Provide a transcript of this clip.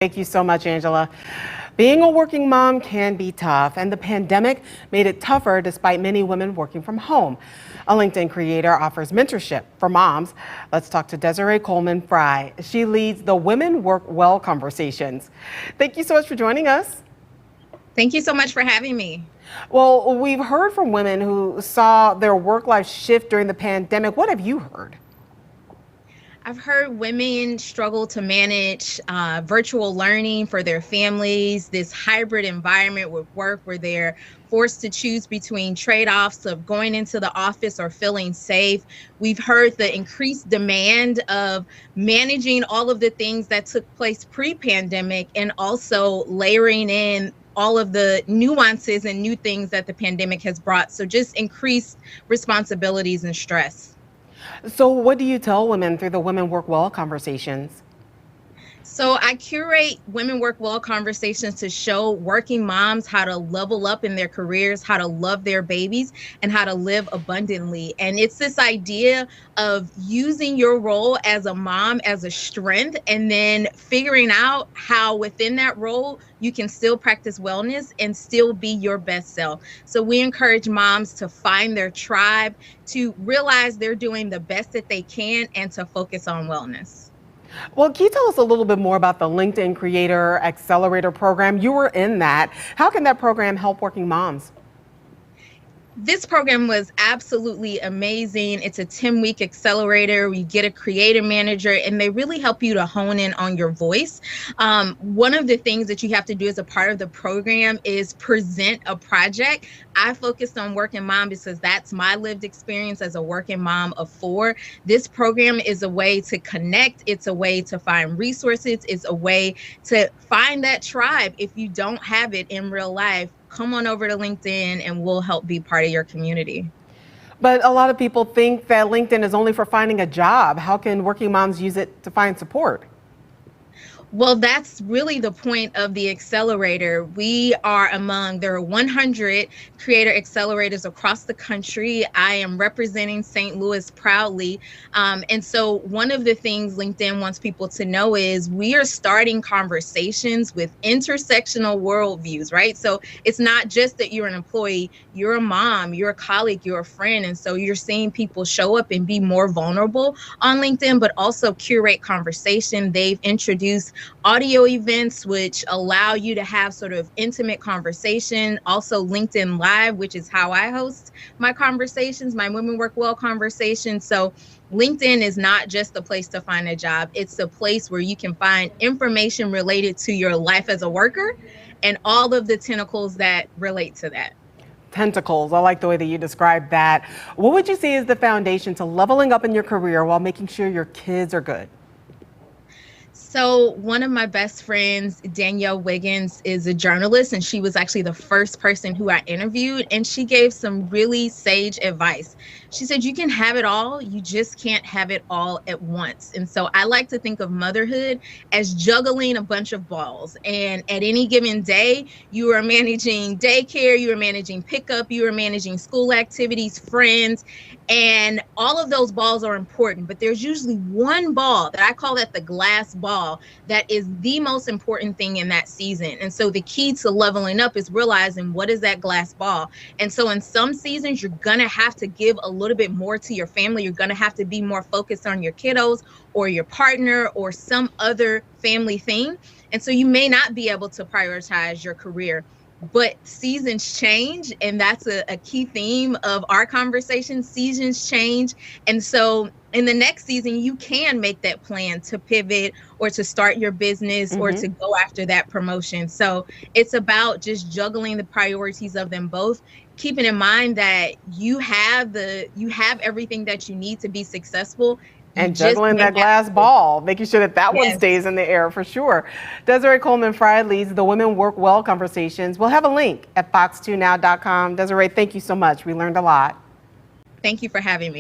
Thank you so much, Angela. Being a working mom can be tough, and the pandemic made it tougher despite many women working from home. A LinkedIn creator offers mentorship for moms. Let's talk to Desiree Coleman Fry. She leads the Women Work Well conversations. Thank you so much for joining us. Thank you so much for having me. Well, we've heard from women who saw their work life shift during the pandemic. What have you heard? I've heard women struggle to manage virtual learning for their families, this hybrid environment with work where they're forced to choose between trade-offs of going into the office or feeling safe. We've heard the increased demand of managing all of the things that took place pre-pandemic and also layering in all of the nuances and new things that the pandemic has brought. So just increased responsibilities and stress. So what do you tell women through the Women Work Well conversations? So I curate Women Work Well conversations to show working moms how to level up in their careers, how to love their babies, and how to live abundantly. And it's this idea of using your role as a mom as a strength and then figuring out how within that role you can still practice wellness and still be your best self. So we encourage moms to find their tribe, to realize they're doing the best that they can, and to focus on wellness. Well, can you tell us a little bit more about the LinkedIn Creator Accelerator program? You were in that. How can that program help working moms? This program was absolutely amazing. It's a 10-week accelerator. We get a creative manager, and they really help you to hone in on your voice. One of the things that you have to do as a part of the program is present a project. I focused on working mom because that's my lived experience as a working mom of 4. This program is a way to connect. It's a way to find resources. It's a way to find that tribe if you don't have it in real life. Come on over to LinkedIn and we'll help be part of your community. But a lot of people think that LinkedIn is only for finding a job. How can working moms use it to find support? Well, that's really the point of the accelerator. There are 100 creator accelerators across the country. I am representing St. Louis proudly. And so one of the things LinkedIn wants people to know is we are starting conversations with intersectional worldviews, right? So it's not just that you're an employee, you're a mom, you're a colleague, you're a friend. And so you're seeing people show up and be more vulnerable on LinkedIn, but also curate conversation. They've introduced audio events which allow you to have sort of intimate conversation. Also LinkedIn Live, which is how I host my conversations, my Women Work Well conversations. So LinkedIn is not just the place to find a job. It's a place where you can find information related to your life as a worker and all of the tentacles that relate to that. Tentacles. I like the way that you described that. What would you say is the foundation to leveling up in your career while making sure your kids are good? So one of my best friends, Danielle Wiggins, is a journalist, and she was actually the first person who I interviewed, and she gave some really sage advice. She said, you can have it all, you just can't have it all at once. And so I like to think of motherhood as juggling a bunch of balls. And at any given day, you are managing daycare, you are managing pickup, you are managing school activities, friends, and all of those balls are important. But there's usually one ball that I call that the glass ball that is the most important thing in that season. And so the key to leveling up is realizing what is that glass ball. And so in some seasons, you're gonna have to give a little bit more to your family. You're gonna have to be more focused on your kiddos or your partner or some other family thing. And so you may not be able to prioritize your career. But seasons change, and that's a key theme of our conversation. Seasons change. And so in the next season, you can make that plan to pivot or to start your business or to go after that promotion. So it's about just juggling the priorities of them both, keeping in mind that you have everything that you need to be successful. And juggling that glass ball, making sure that one stays in the air for sure. Desiree Coleman Fry leads the Women Work Well conversations. We'll have a link at fox2now.com. Desiree, thank you so much. We learned a lot. Thank you for having me.